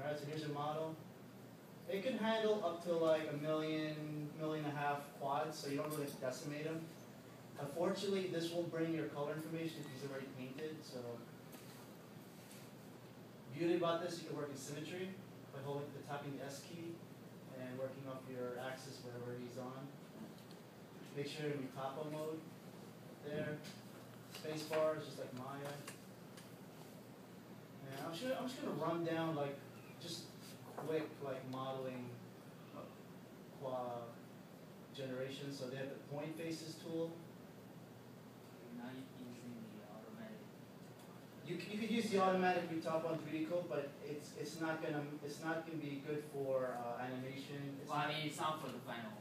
Alright, so here's your model. It can handle up to like a million and a half quads, so you don't really have to decimate them. Unfortunately, this will bring your color information if he's already painted, so. Beauty about this, you can work in symmetry by tapping the S key and working off your axis wherever he's on. Make sure you're in topo mode there. Space bar is just like Maya. And I'm just gonna run down like just quick like modeling generation. So they have the point faces tool. You're not using the automatic. You could use the automatic top on 3D code, but it's not gonna be good for animation. Well, I mean, it's not for the final.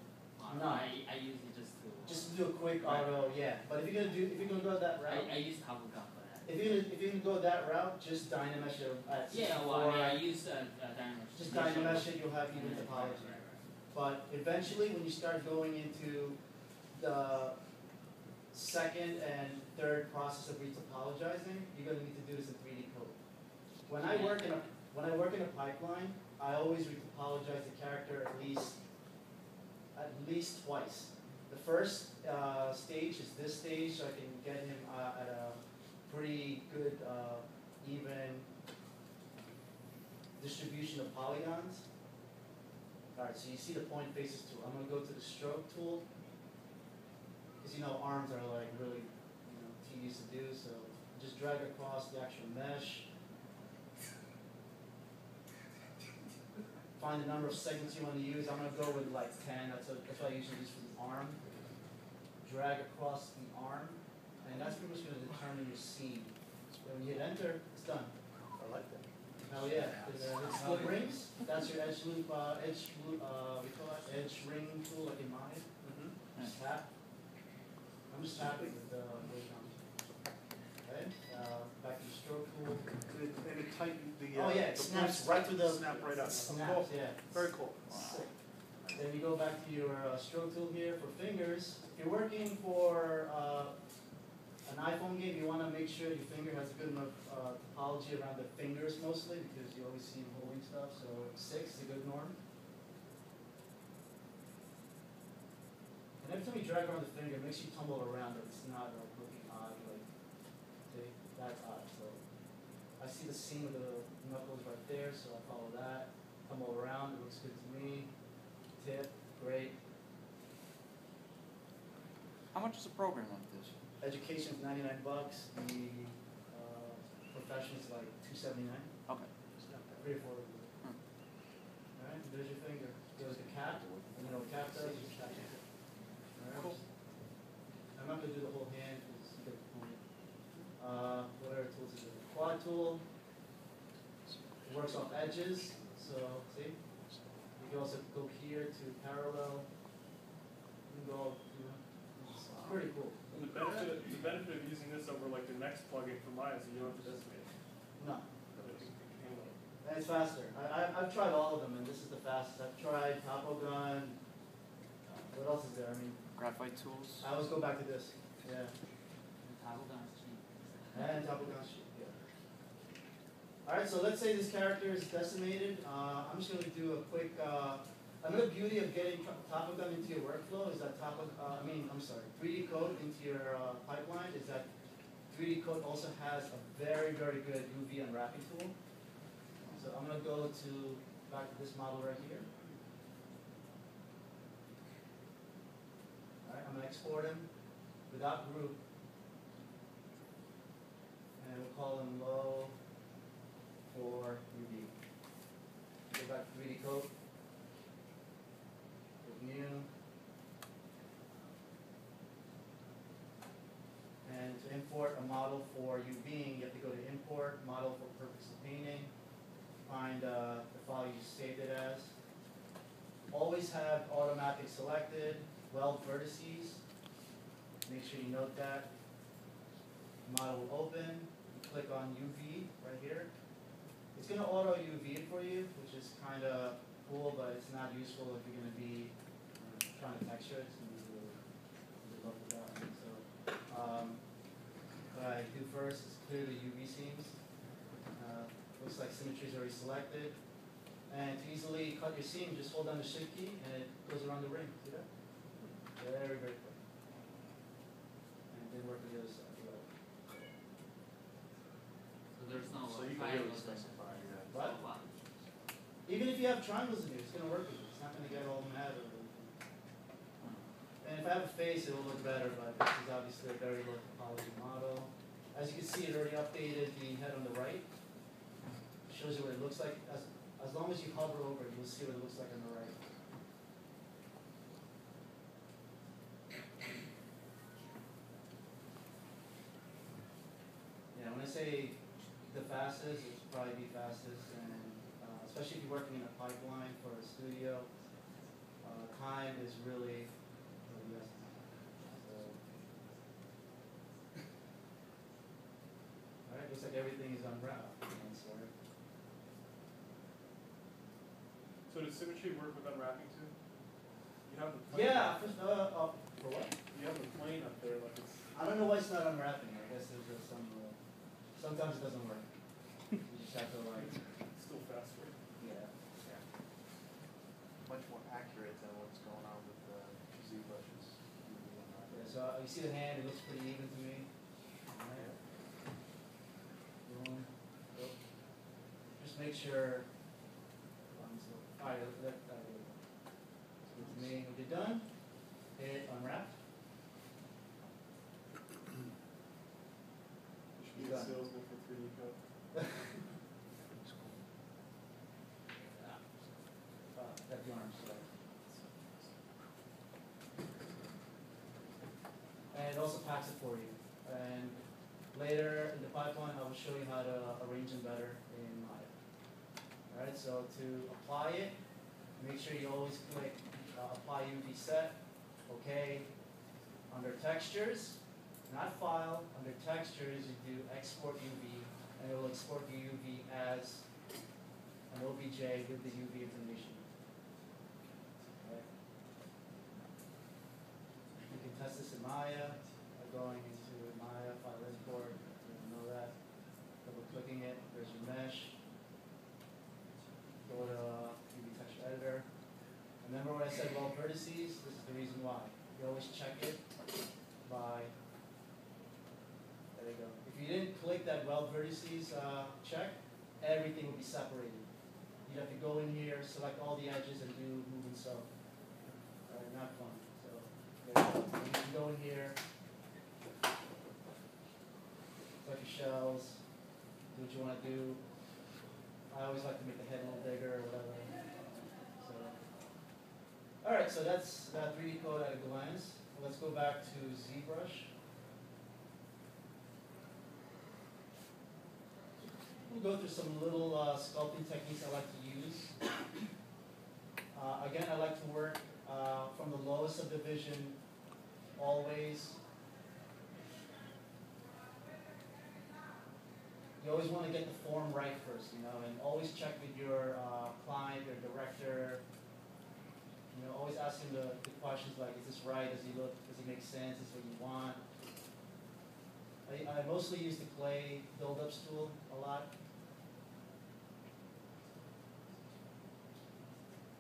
No. I use it just to do a quick auto, yeah. But if you're gonna go that route, I use Top Gun for that. if you're gonna go that route, just Dynamesh it at 64. Yeah, well, I use Dynamesh. Just Dynamesh it, you'll have even topology. But eventually, when you start going into the second and third process of retopologizing, you're gonna need to do this in 3D code. When I work in a pipeline, I always retopologize the character at least twice. The first stage is this stage, so I can get him at a pretty good even distribution of polygons. Alright, so you see the point faces tool. I'm going to go to the stroke tool, because arms are like really tedious to do, so just drag across the actual mesh. Find the number of segments you want to use. I'm going to go with like 10. That's what I usually use for the arm. Drag across the arm, and that's pretty much going to determine your scene. So when you hit enter, it's done. I like that. Hell yeah. The split rings, that's your edge loop, edge ring tool like in mine. Just tap. I'm just tapping with the weight on. Okay, back to the stroke tool. And it tightened the. Oh yeah, it snaps right through the. Snap right up. Snaps, Cool. yeah. Very cool. Sick. Then you go back to your stroke tool here for fingers. If you're working for an iPhone game, you want to make sure your finger has a good enough topology around the fingers mostly, because you always see them holding stuff. So 6 is a good norm. And every time you drag around the finger, it makes you tumble around, but it's not like looking odd. Like, see, that's odd. So I see the seam of the knuckles right there, so I follow that. Tumble around, it looks good to me. Tip, great. How much is a program like this? Education's $99. The profession's like $279. Okay. Pretty affordable. Alright, there's your finger. There's the cap. And you know what cap does? You cap it. Alright. Cool. I'm not going to do the whole hand because you get the point. What other tools is it? The quad tool. It works off edges. So, see? You can also go here to parallel. You can go, it's pretty cool. And the benefit of using this over like the next plugin for Maya is you don't have to decimate it. No. And it's faster. I've tried all of them, and this is the fastest. I've tried Topo Gun. What else is there? I mean, Graphite tools? I always go back to this. Yeah. Top Gun's cheap. And Topo Gun sheet. Yeah. Alright, so let's say this character is decimated. I'm just going to do a quick. Another beauty of getting Topo Gun into your workflow is that 3D code into your pipeline is that 3D code also has a very, very good UV unwrapping tool. So I'm going to go back to this model right here. Alright, I'm going to export him without group. And we'll call him low for UV. Go back to 3D code. New. And to import a model for UVing, you have to go to import, model for purpose of painting, find the file you saved it as. Always have automatic selected, weld vertices. Make sure you note that. Model will open, you click on UV right here. It's going to auto UV it for you, which is kind of cool, but it's not useful if you're going to be trying to texture it. It's going to be really low for that. So, what I do first is clear the UV seams. Looks like symmetry is already selected. And to easily cut your seam, just hold down the shift key and it goes around the ring. See that? Very, very quick. And then work with the other side. So there's no So you can really triangles and specify, yeah. What? so on. Even if you have triangles in here, it's gonna work with it. It's not gonna get all mad or anything. And if I have a face, it will look better, but this is obviously a very low topology model. As you can see, it already updated the head on the right. Shows you what it looks like. As long as you hover over it, you'll see what it looks like on the right. Yeah, when I say the fastest, it's probably the fastest, and especially if you're working in a pipeline for a studio, time is really the best. So, all right, looks like everything is unwrapped. Sorry. So does symmetry work with unwrapping too? You have the plane. Yeah, for what? You have the plane up there, like it's. I don't know why it's not unwrapping. I guess there's just some. Sometimes it doesn't work. You just have to like. Still faster. Yeah. Much more accurate than what's going on with the Zbrushes. Yeah. So you see the hand. It looks pretty even to me. All right. Boom. Yep. Just make sure. All right. That good to me. When you're done, hit unwrap. You should be a Done. salesman for 3D code. Got the arms. So. And it also packs it for you. And later in the pipeline, I will show you how to arrange them better in Maya. All right. So to apply it, make sure you always click apply UV set. Okay. Under textures, not file. Under textures, you do export UV, and it will export the UV as an OBJ with the UV information. Okay. You can test this in Maya by going into Maya file import. You know that. Double clicking it. There's your mesh. Go to UV texture editor. Remember what I said about vertices? This is the reason why. You always check it by, there you go. If you didn't click that weld vertices check, everything will be separated. You have to go in here, select all the edges, and do move and sew. Not fun. So there you go. You can go in here, select your shells, do what you want to do. I always like to make the head a little bigger or whatever. All right, so that's 3D code at a glance. Let's go back to Zbrush. We'll go through some little sculpting techniques I like to use. Again, I like to work from the lowest of division always. You always want to get the form right first, and always check with your client, your director. Always ask him the questions like, is this right? Does he make sense? Is this what you want? I mostly use the clay build-ups tool a lot.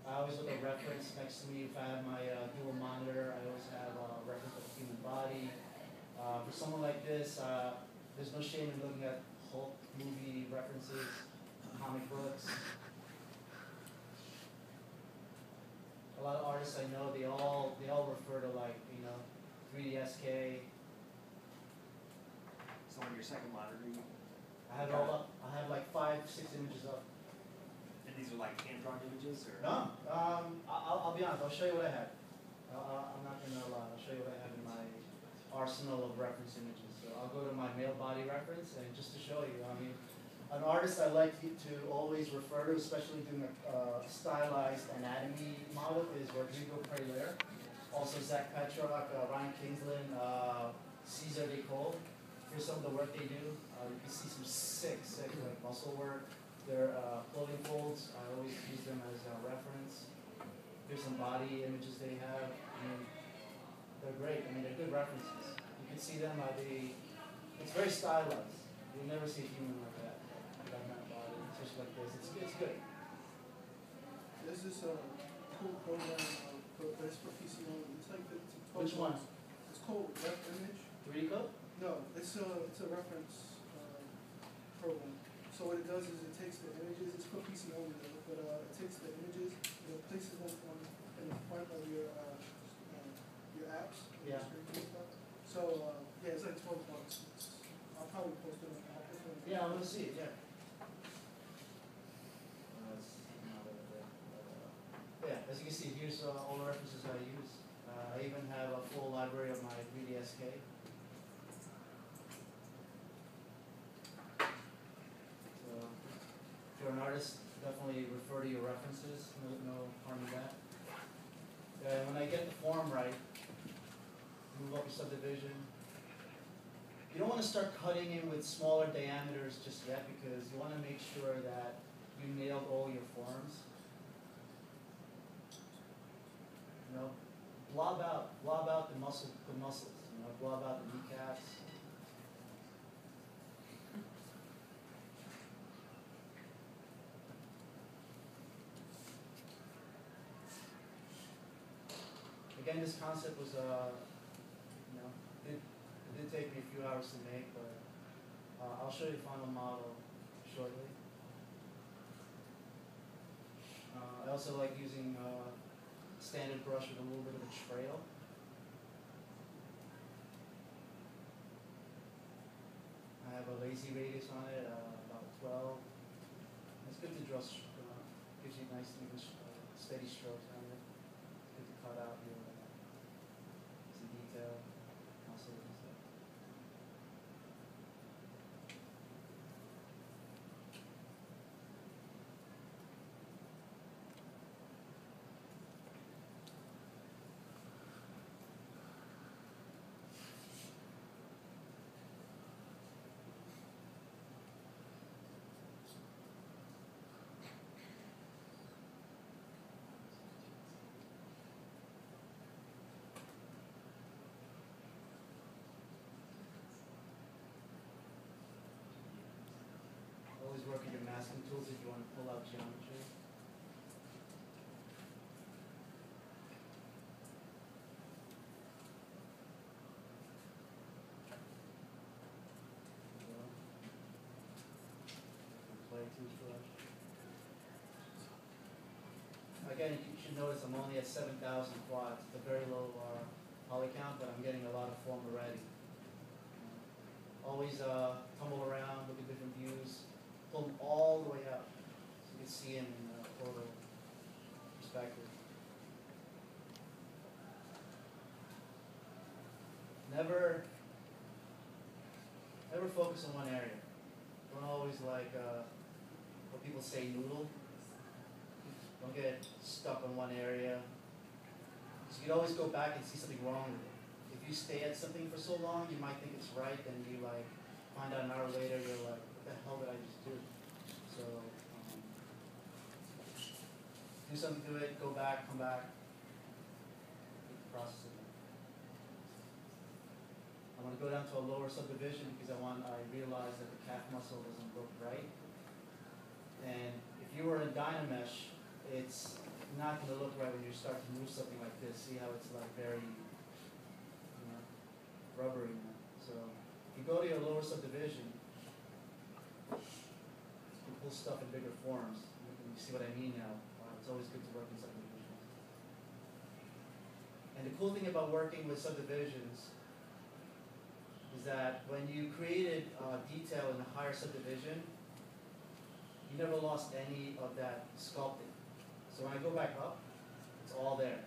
I always look at reference next to me. If I have my dual monitor, I always have a reference of the human body. For someone like this, there's no shame in looking at Hulk movie references, comic books. A lot of artists I know, they all refer to 3DSK. So on your second monitor, I have it all up. I have like 5, 6 images up. and these are like hand-drawn images, or? No, I'll be honest. I'll show you what I have. I'm not gonna lie. I'll show you what I have in my arsenal of reference images. So I'll go to my male body reference, and just to show you, an artist I like to always refer to, especially doing a stylized anatomy model, is Rodrigo Prelaire. Also Zach Petrock, Ryan Kingsland, Cesar Decole. Here's some of the work they do. You can see some sick like muscle work. Their clothing folds, I always use them as a reference. Here's some body images they have. They're great. They're good references. You can see them. It's very stylized. You'll never see a human like that. That kind of body, especially like this. It's good. there's this cool program, but it's for PC only. It's like it's 12 Which one? bucks. It's called Ref Image. 3D code? No, it's a reference program. So what it does is it takes the images. It's for PC only, though, but it takes the images and it places them in the front of your apps. Yeah. Your screen and stuff. So yeah, it's like 12 bucks. I'll probably post it on the office. Yeah, I want to see it, yeah. Yeah, as you can see, here's all the references I use. I even have a full library of my 3D SK. So, if you're an artist, definitely refer to your references. No harm in that. When I get the form right, move up your subdivision. You don't want to start cutting in with smaller diameters just yet because you want to make sure that you nailed all your forms. You know, blob out the muscles. You know, blob out the kneecaps. Again, this concept was, you know, it did take me a few hours to make, but I'll show you the final model shortly. I also like using standard brush with a little bit of a trail. I have a lazy radius on it, about 12. It's good to draw, gives you nice, even steady strokes on it. It's good to cut out your some detail, muscles and stuff. Always work with your masking tools if you want to pull out geometry. Play toothbrush. Again, you should notice I'm only at 7,000 quads. It's a very low poly count, but I'm getting a lot of form already. Always tumble around, look at different views. Pull them all the way out so you can see them in a total perspective. Never focus on one area. Don't always like what people say noodle. Don't get stuck on one area. So you can always go back and see something wrong with it. If you stay at something for so long, you might think it's right, then you like find out an hour later, you're like, what the hell did I just do? So, do something to it, go back, come back, keep the process of it. I want to go down to a lower subdivision because I realize that the calf muscle doesn't look right. And if you were in Dynamesh, it's not going to look right when you start to move something like this. See how it's like very, you know, rubbery now. So if you go to your lower subdivision, you pull stuff in bigger forms. You see what I mean now. It's always good to work in subdivisions. And the cool thing about working with subdivisions is that when you created detail in a higher subdivision, you never lost any of that sculpting. So when I go back up, it's all there.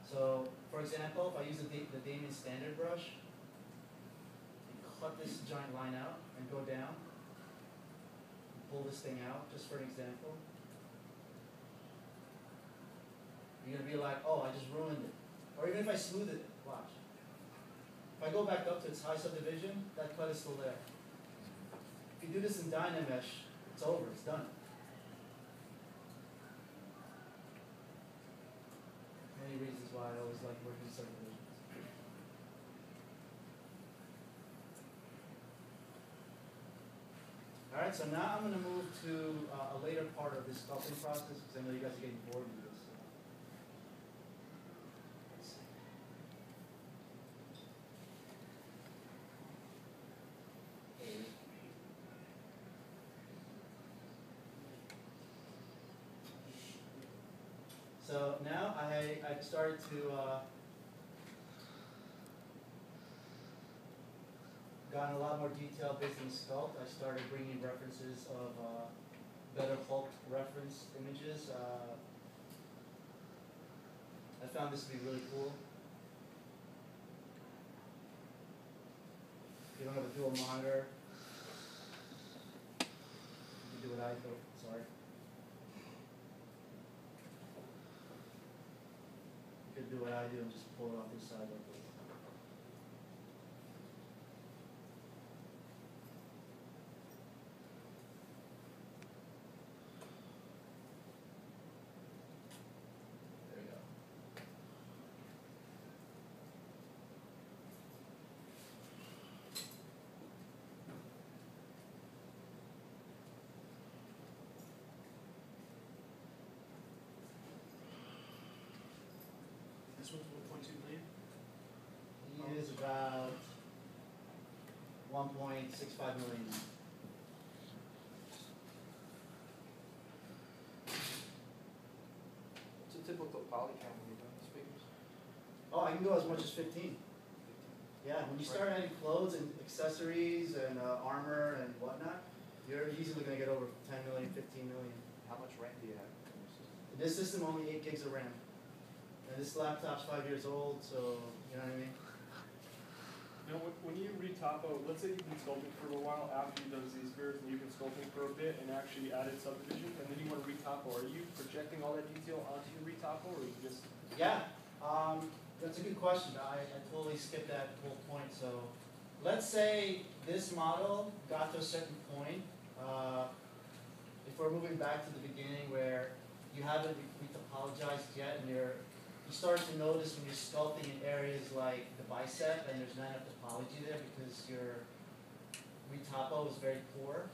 So, for example, if I use the Damien standard brush, you cut this giant line out and go down, and pull this thing out, just for an example. You're gonna be like, oh, I just ruined it. Or even if I smoothed it, watch. If I go back up to its high subdivision, that cut is still there. If you do this in Dynamesh, it's over, it's done. Many reasons why I always like working subdivisions. Alright, so now I'm gonna move to a later part of this sculpting process, because I know you guys are getting bored with this. Let's see. So now I started to gotten a lot more detail based on the sculpt. I started bringing references of better Hulk reference images. I found this to be really cool. If you don't have a dual monitor, you can do what I do. Sorry. You could do what I do and just pull it off this side like this. There we go. This one's 1.2 million. He is about 1.65 million. What's a typical poly count when you're doing these figures? Oh, I can go as much as 15. Yeah, when you start adding clothes and accessories and armor and whatnot, you're easily going to get over 10 million, 15 million. How much RAM do you have in your system? In this system, only 8 gigs of RAM. And this laptop's 5 years old, so you know what I mean? You know, when you retopo, let's say you've been sculpting for a while after you've done Z-spheres and you've been sculpting for a bit and actually added subdivision, and then you want to retopo, are you projecting all that detail onto your retopo, or are you just? Yeah, that's a good question. I totally skipped that whole point. So let's say this model got to a certain point. If we're moving back to the beginning where you haven't retopologized yet and you start to notice when you're sculpting in areas like the bicep and there's not enough topology there because your retopo is very poor.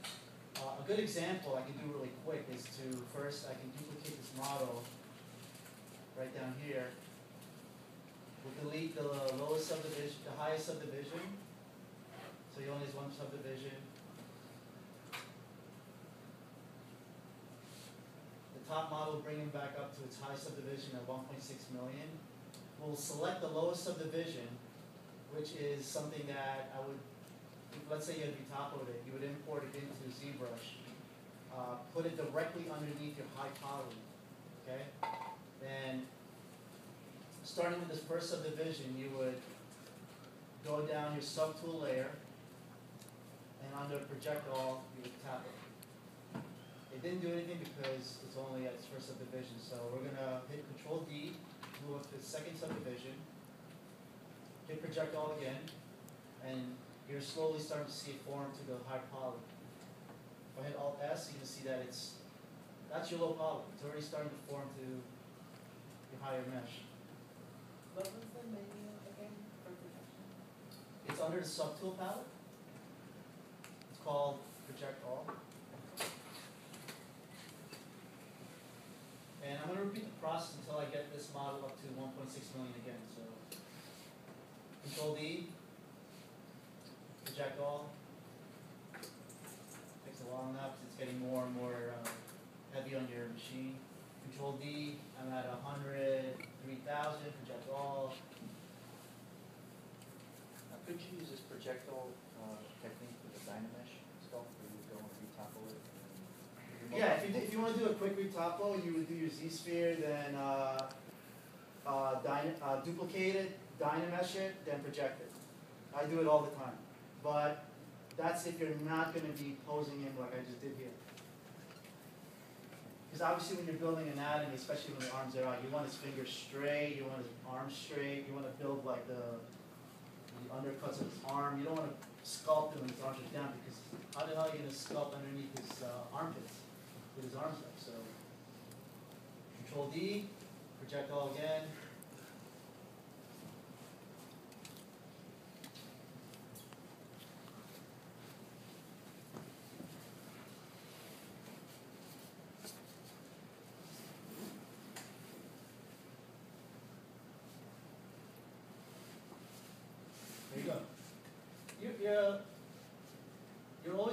A good example I can do really quick is to first I can duplicate this model right down here. We'll delete the lowest subdivision, the highest subdivision. So you only use one subdivision. The top model, bring him back up to its high subdivision of 1.6 million. We'll select the lowest subdivision, which is something that I would, let's say you had retopoed it, you would import it into Zbrush. Put it directly underneath your high poly, okay? Then, starting with this first subdivision, you would go down your subtool layer, and under project all, you would tap it. It didn't do anything because it's only at its first subdivision, so we're gonna hit Control D, move up to the second subdivision, hit project all again, and you're slowly starting to see it form to the high poly. If I hit Alt S, you can see that that's your low poly. It's already starting to form to your higher mesh. What was the menu again for projection? It's under the subtool palette. It's called Project All. And I'm going to repeat the process until I get this model up to 1.6 million again. So Control D, Project All. Takes a while now because it's getting more and more heavy on your machine. Control D, I'm at 103,000, Project All. Now, could you use this projectile technique with the Dynamesh sculpt where you go and retopo it? Yeah, if you want to do a quick retopo, you would do your Z-sphere, then duplicate it, Dynamesh it, then project it. I do it all the time. But that's if you're not going to be posing him like I just did here. Because obviously when you're building anatomy, especially when the arms are out, you want his fingers straight, you want his arms straight, you want to build like the undercuts of his arm. You don't want to sculpt him when his arms are down because how the hell are you going to sculpt underneath his armpits with his arms up? So Control D, project all again.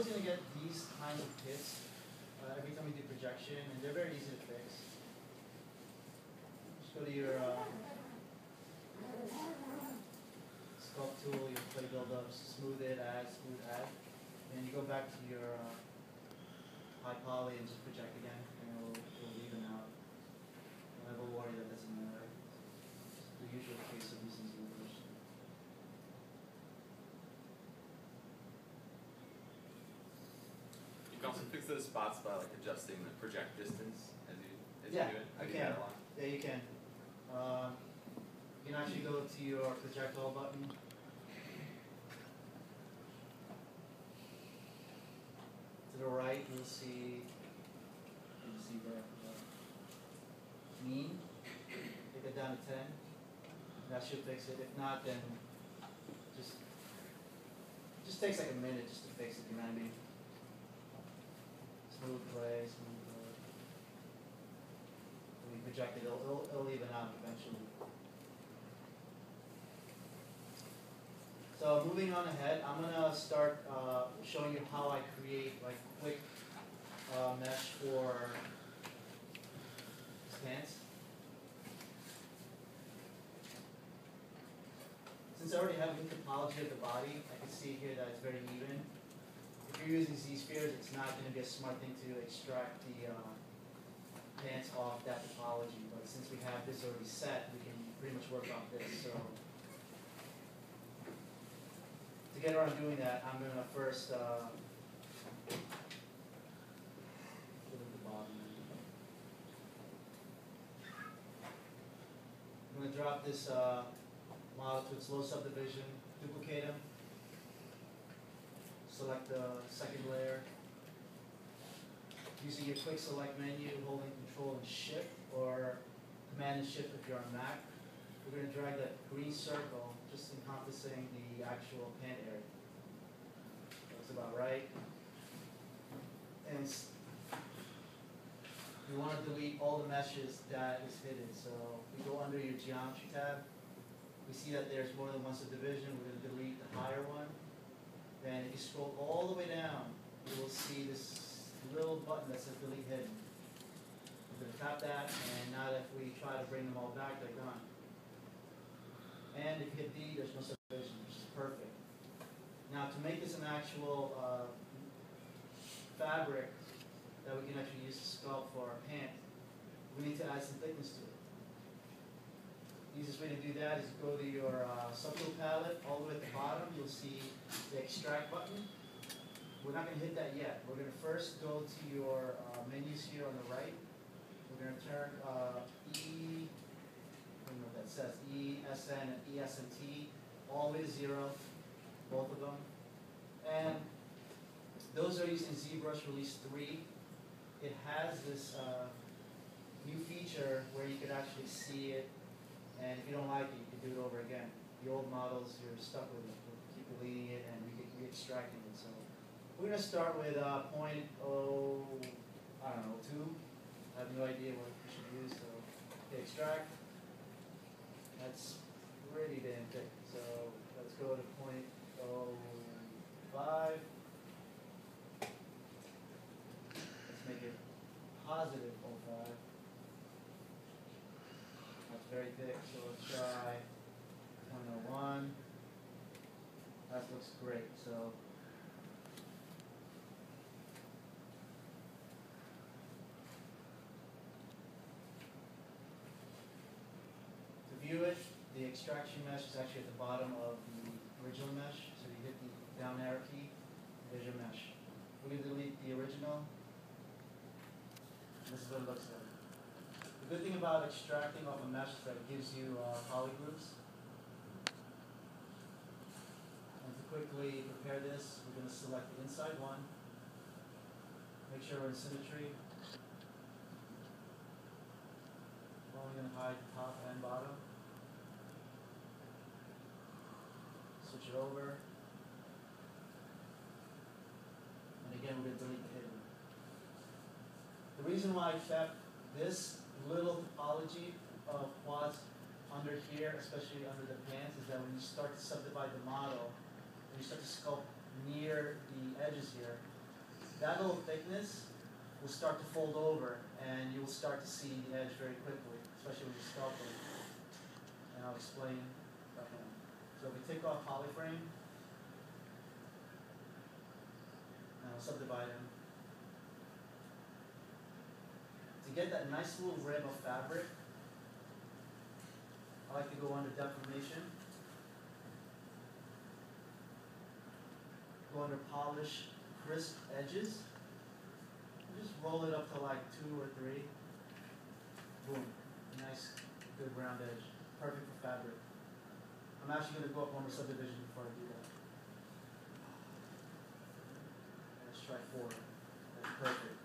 always gonna get these kinds of hits every time you do projection, and they're very easy to fix. Just go to your sculpt tool, your play buildups, smooth it, add, and you go back to your high poly and just project again, and it'll even out. Don't ever worry that doesn't matter. It's the usual case of using Zbrush. You can also fix those spots by like adjusting the project distance as you Yeah, do it. I Do can. that a lot? Yeah, you can. You can actually go to your projectile button. To the right, you'll see. You see there. Mean. Take it down to 10. That should fix it. If not, then just takes like a minute just to fix it. You know what I mean? Smooth play, smooth play. When you project it, it'll even out eventually. So moving on ahead, I'm gonna start showing you how I create like quick mesh for pants. Since I already have the topology of the body, I can see here that it's very even. If you're using Z-spheres, it's not going to be a smart thing to extract the pants off that topology. But since we have this already set, we can pretty much work off this. So to get around doing that, I'm going to first put it at the bottom. I'm going to drop this model to its low subdivision, duplicate them, select the second layer. Using your quick select menu, holding Control and Shift, or Command and Shift if you're on Mac, we're going to drag that green circle, just encompassing the actual pant area. Looks about right. And you want to delete all the meshes that is hidden. So we go under your Geometry tab. We see that there's more than one subdivision. We're going to delete the higher one. Then if you scroll all the way down, you will see this little button that says Delete Hidden. We're going to tap that, and now if we try to bring them all back, they're gone. And if you hit D, there's no subdivision, which is perfect. Now to make this an actual fabric that we can actually use to sculpt for our pant, we need to add some thickness to it. The easiest way to do that is go to your subtool palette, all the way at the bottom, you'll see the extract button. We're not going to hit that yet. We're going to first go to your menus here on the right. We're going to turn E, I don't know what that says, ESN and ESNT all the way to 0, both of them. And those are using ZBrush Release 3. It has this new feature where you can actually see it. And if you don't like it, you can do it over again. The old models, you're stuck with it. We'll keep deleting it and we keep extracting it. So we're going to start with 0.02. I have no idea what we should use. So hit extract. That's pretty damn thick. So let's go to 0.05. Let's make it positive 0.5. That's very thick, so let's try 0.01. That looks great. So to view it, the extraction mesh is actually at the bottom of the original mesh. So you hit the down arrow key, there's your mesh. We're going to delete the original. This is what it looks like. The good thing about extracting off a mesh is that it gives you polygroups. And to quickly prepare this, we're going to select the inside one. Make sure we're in symmetry. Only going to hide top and bottom. Switch it over. And again, we're going to delete the hidden. The reason why I kept this little topology of quads under here, especially under the pants, is that when you start to subdivide the model, when you start to sculpt near the edges here, that little thickness will start to fold over and you will start to see the edge very quickly, especially when you're sculpting. And I'll explain. So we take off polyframe, and I'll subdivide them. To get that nice little rib of fabric, I like to go under deformation, go under polish crisp edges, and just roll it up to like 2 or 3. Boom, nice, good round edge, perfect for fabric. I'm actually going to go up one more subdivision before I do that. Let's try 4. That's perfect.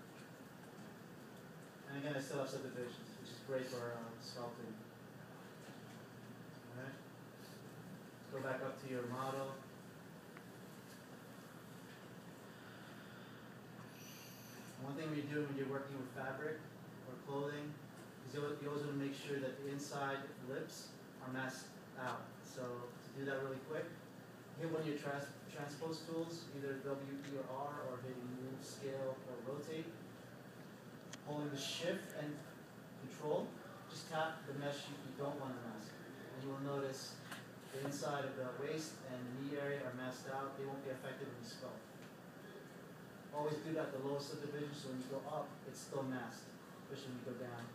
And again, I still have subdivisions, which is great for sculpting. Alright? Go back up to your model. One thing when you're doing when you're working with fabric or clothing is you always want to make sure that the inside lips are masked out. So to do that really quick, hit one of your transpose tools, either W, E, or R, or hitting move, scale, or rotate. Holding the shift and control, just tap the mesh you don't want to mask. And you will notice the inside of the waist and the knee area are masked out. They won't be affected when you sculpt. Always do that at the lowest subdivision, so when you go up, it's still masked, especially when you go down.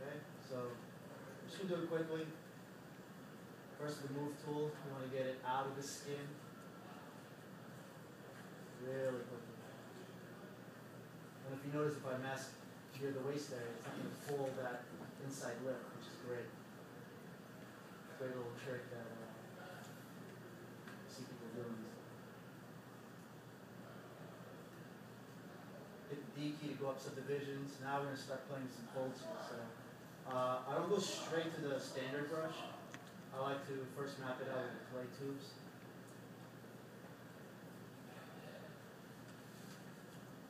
Okay, so I'm just going to do it quickly. First, the move tool, you want to get it out of the skin. Really quickly. And if you notice, if I mask near the waist area, it's not going to pull that inside lip, which is great. Great little trick that I see people doing. Hit the D key to go up subdivisions. Now we're going to start playing some folds here. So I don't go straight to the standard brush. I like to first map it out with the clay tubes.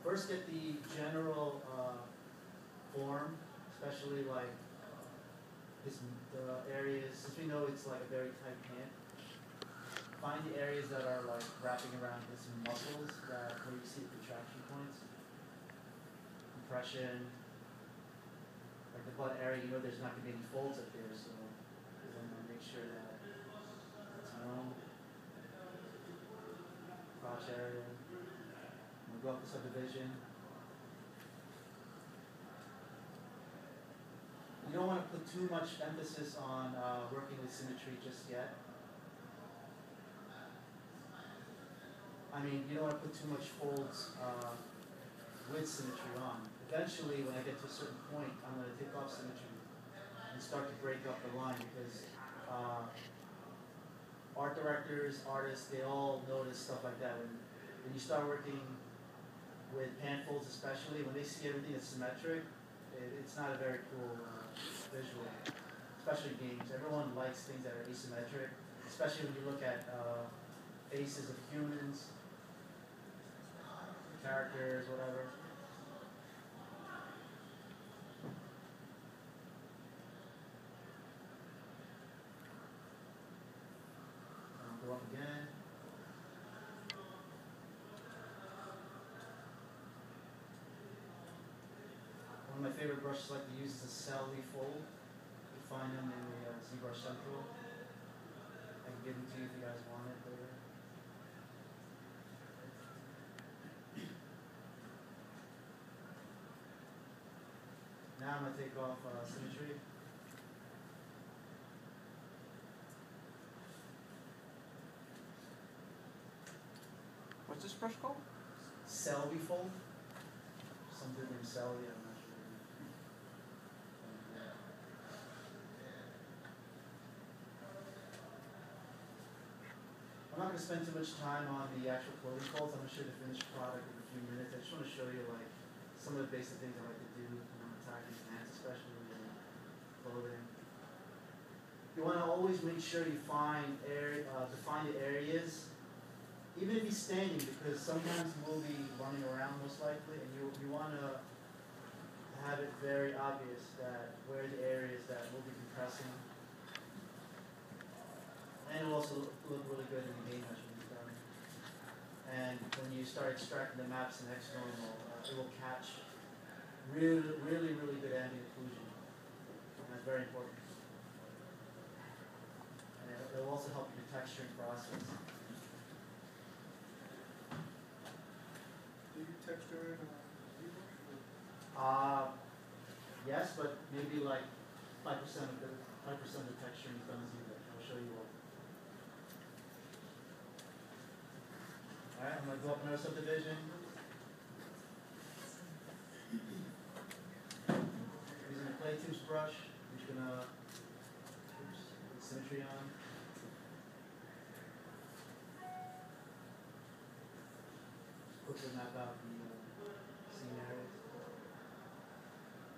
First get the general form, especially like the areas, since we know it's like a very tight pant. Find the areas that are like wrapping around his muscles where you see the contraction points. Compression, like the butt area, you know there's not going to be any folds up there, so you want to make sure that it's known. Crotch area. We'll go up the subdivision. You don't want to put too much emphasis on working with symmetry just yet. I mean, you don't want to put too much folds with symmetry on. Eventually, when I get to a certain point, I'm going to take off symmetry and start to break up the line because art directors, artists, they all notice stuff like that. When you start working with pant folds especially, when they see everything that's symmetric, it's not a very cool visual, especially games. Everyone likes things that are asymmetric, especially when you look at faces of humans, characters, whatever. Go up again. One of my favorite brushes I like to use is a cell refold. You can find them in the Zbrush Central. I can give them to you if you guys want it later. Now I'm going to take off symmetry. What's this brush called? Cell refold. Something named Selby, I'm not sure. I'm not going to spend too much time on the actual clothing folds. I'm going to show you the finished product in a few minutes. I just want to show you like some of the basic things I like to do when I'm attacking pants, especially in clothing. You want to always make sure you define the areas, even if he's standing, because sometimes we'll be running around most likely, and you want to have it very obvious that where the areas that we'll be compressing. And it will also look really good in the game mesh when it's done. And when you start extracting the maps in XNormal, it will catch really good ambient occlusion. And that's very important. And it will also help your texturing process. Do you texture in Zbrush? Yes, but maybe like 5% of the texturing is done in Zbrush. I'll show you what. Alright, I'm gonna go up another subdivision. Using the clay tubes brush, I'm just gonna put symmetry on. Quickly map out the scene areas.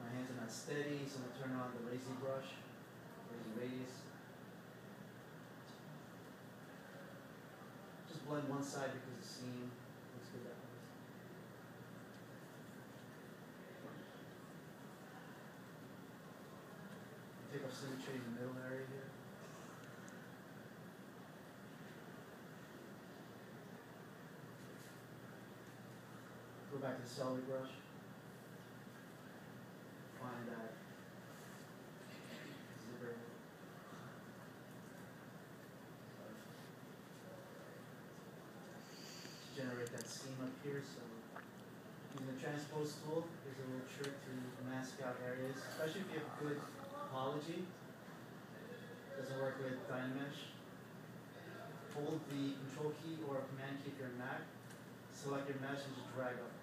My hands are not steady, so I'm gonna turn on the lazy brush, lazy radius. Just blend one side because the scene looks good that way. Take off symmetry in the middle area here. Go back to the celery brush. Find that zipper. Generate that seam up here. So using the transpose tool is a little trick to mask out areas, especially if you have good topology. Doesn't work with Dynamesh. Hold the control key or command key if you're in Mac. Select your mesh and just drag up.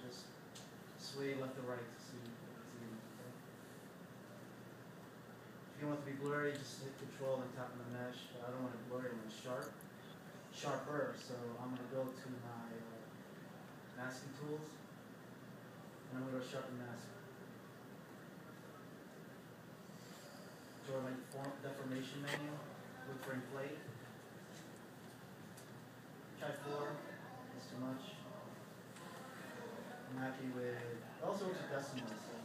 Just sway left or right to see. If you want it to be blurry, just hit control and tap on the mesh. But I don't want it blurry, I want it sharper. So I'm going to go to my masking tools, and I'm going to go sharpen mask. Go to my deformation menu, look for inflate. Try 4, that's too much. I'm happy with, it also works with decimals, so.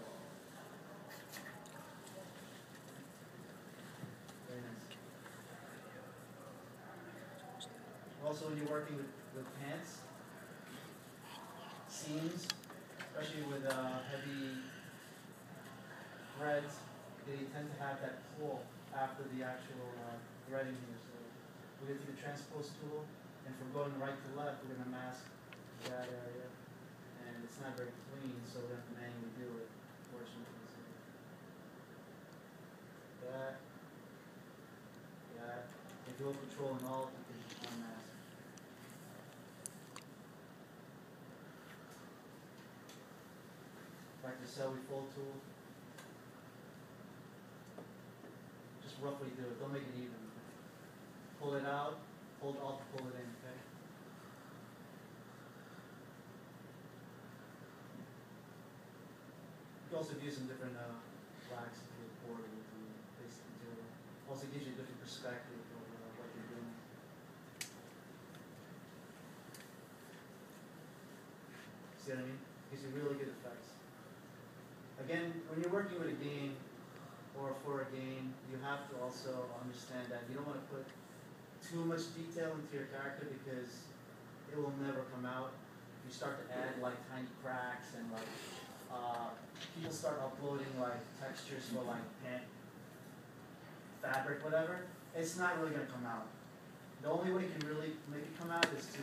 Very nice. Also, when you're working with pants, seams, especially with heavy threads, they tend to have that pull after the actual threading here. So we get to the transpose tool, and from going right to left, we're going to mask that area. And it's not very clean, so we have to manually do it, fortunately. So that. If you hold control and alt, you can unmask. Back to the celery fold tool. Just roughly do it, don't make it even. Pull it out, hold alt to pull it in, okay? You can also use some different blacks if you're bored with the basic material. Also gives you a different perspective of what you're doing. See what I mean? Gives you really good effects. Again, when you're working with a game or for a game, you have to also understand that you don't want to put too much detail into your character because it will never come out. You start to add like tiny cracks and like people start uploading like textures for like pant, fabric, whatever. It's not really going to come out. The only way you can really make it come out is to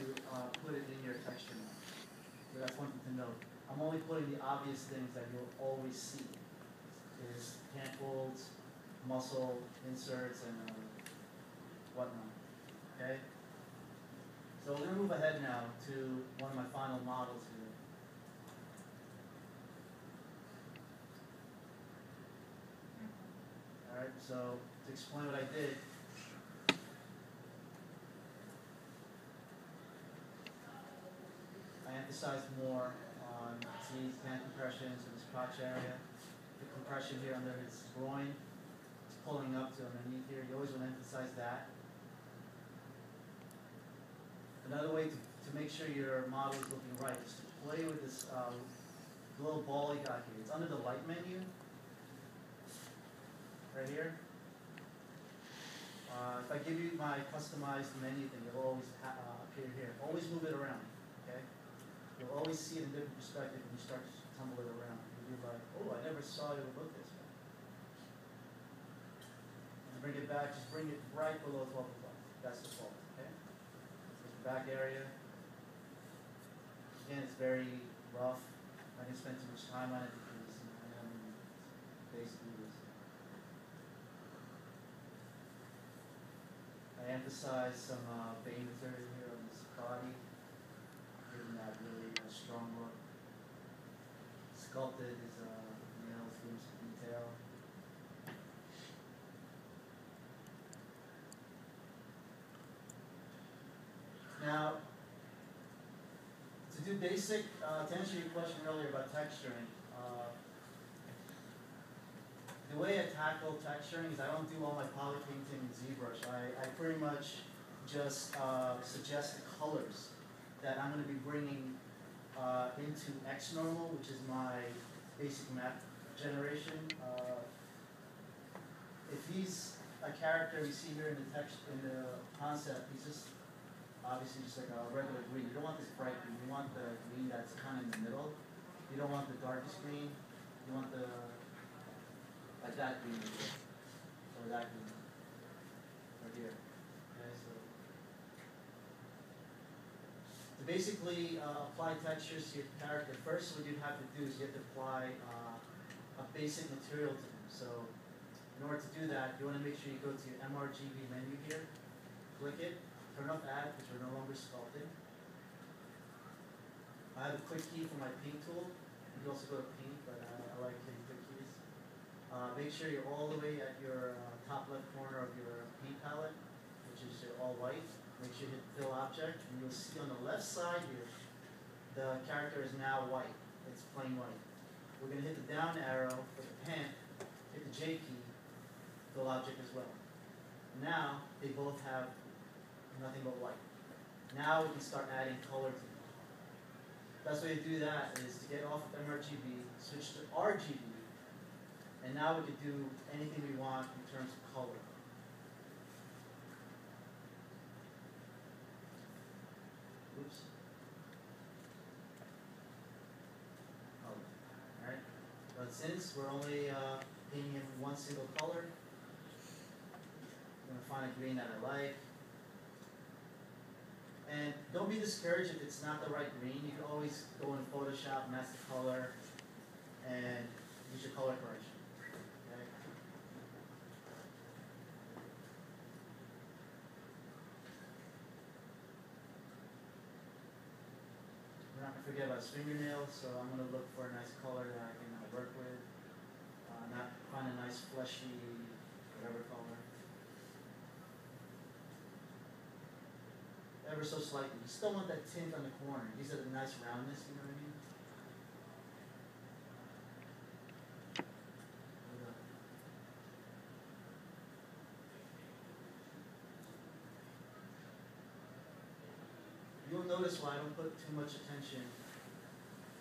put it in your texture map. So that's one thing to note. I'm only putting the obvious things that you'll always see. Is pant folds, muscle inserts, and whatnot. Okay? So we're going to move ahead now to one of my final models here. Alright, so to explain what I did, I emphasized more on these hand compressions in this crotch area. The compression here under his groin, it's pulling up to underneath here. You always want to emphasize that. Another way to make sure your model is looking right is to play with this little ball you got here. It's under the light menu, right here. If I give you my customized menu, then you'll always appear here. Always move it around, okay? You'll always see it in different perspective when you start to tumble it around. You'll be like, oh, I never saw it would look this way. And bring it back, just bring it right below 12 o'clock. That's the fault, okay? There's the back area. Again, it's very rough. I didn't spend too much time on it because I am basically this. I emphasize some vein material here on this body, giving that really strong look. Sculpted is nails, giving some detail. Now, to do basic, to answer your question earlier about texturing, the way I tackle texturing is I don't do all my poly painting in Zbrush. I pretty much just suggest the colors that I'm going to be bringing into XNormal, which is my basic map generation. If he's a character we see here in the text in the concept, he's just obviously just like a regular green. You don't want this bright green. You want the green that's kind of in the middle. You don't want the darkest green. You want the like that green right here, or that green right here. Okay, so to basically apply textures to your character, first what you'd have to do is you have to apply a basic material to them. So in order to do that, you want to make sure you go to your MRGB menu here, click it, turn off add because we're no longer sculpting. I have a quick key for my paint tool. You can also go to paint, but I like hitting quick keys. Make sure you're all the way at your top left corner of your paint palette, which is your all white. Make sure you hit fill object, and you'll see on the left side here, the character is now white. It's plain white. We're going to hit the down arrow for the pen, hit the J key, fill object as well. Now they both have nothing but white. Now we can start adding color to them. Best way to do that is to get off of MRGB, switch to RGB, and now we can do anything we want in terms of color. Oops. Color. Alright. But since we're only painting in one single color, I'm going to find a green that I like. And don't be discouraged if it's not the right green. You can always go in Photoshop, mask the color, and use your color correction. Okay? We're not going to forget about his fingernails, so I'm going to look for a nice color that I can work with. Not find a nice fleshy, whatever color. Ever so slightly. You still want that tint on the corner. These are the nice roundness, you know what I mean? You'll notice why I don't put too much attention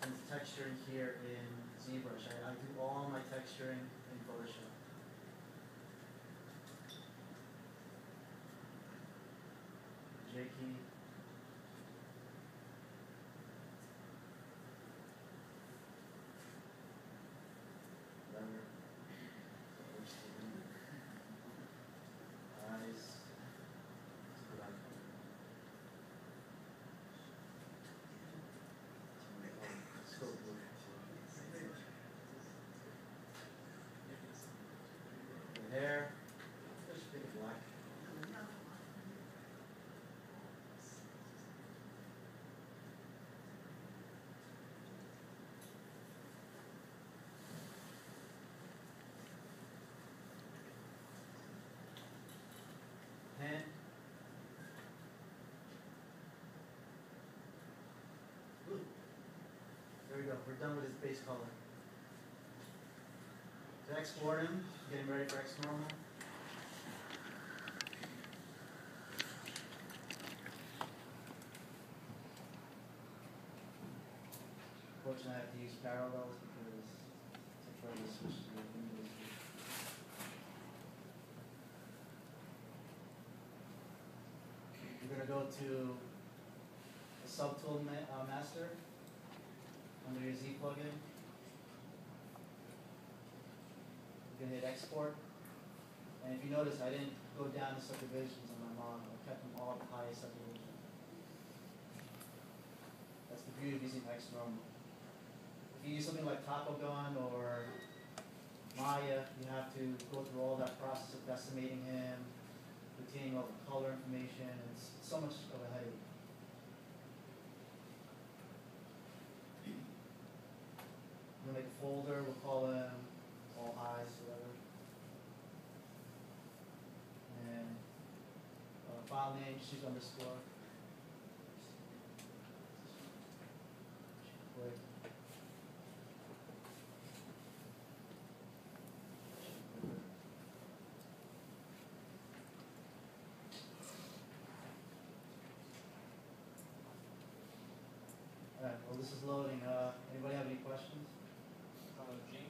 into texturing here in Zbrush. I do all my texturing in Photoshop. J key. Whatever. Eyes. Scope. The hair. Just pick a black. Pen. Blue. There we go. We're done with his base color. To export him, getting ready for XNormal. Unfortunately, I have to use parallels because to further switch to the Windows. go to the subtool master under your Z plugin. You're gonna hit export. And if you notice, I didn't go down the subdivisions on my model. I kept them all at the highest subdivision. That's the beauty of using X normal. If you use something like Taco Gun or Maya, you have to go through all that process of decimating him, retaining all the color information. It's so much of a headache. I'm gonna make a folder. We'll call them all highs, whatever. And file name, just use underscore. Click. Alright, well this is loading. Anybody have any questions? James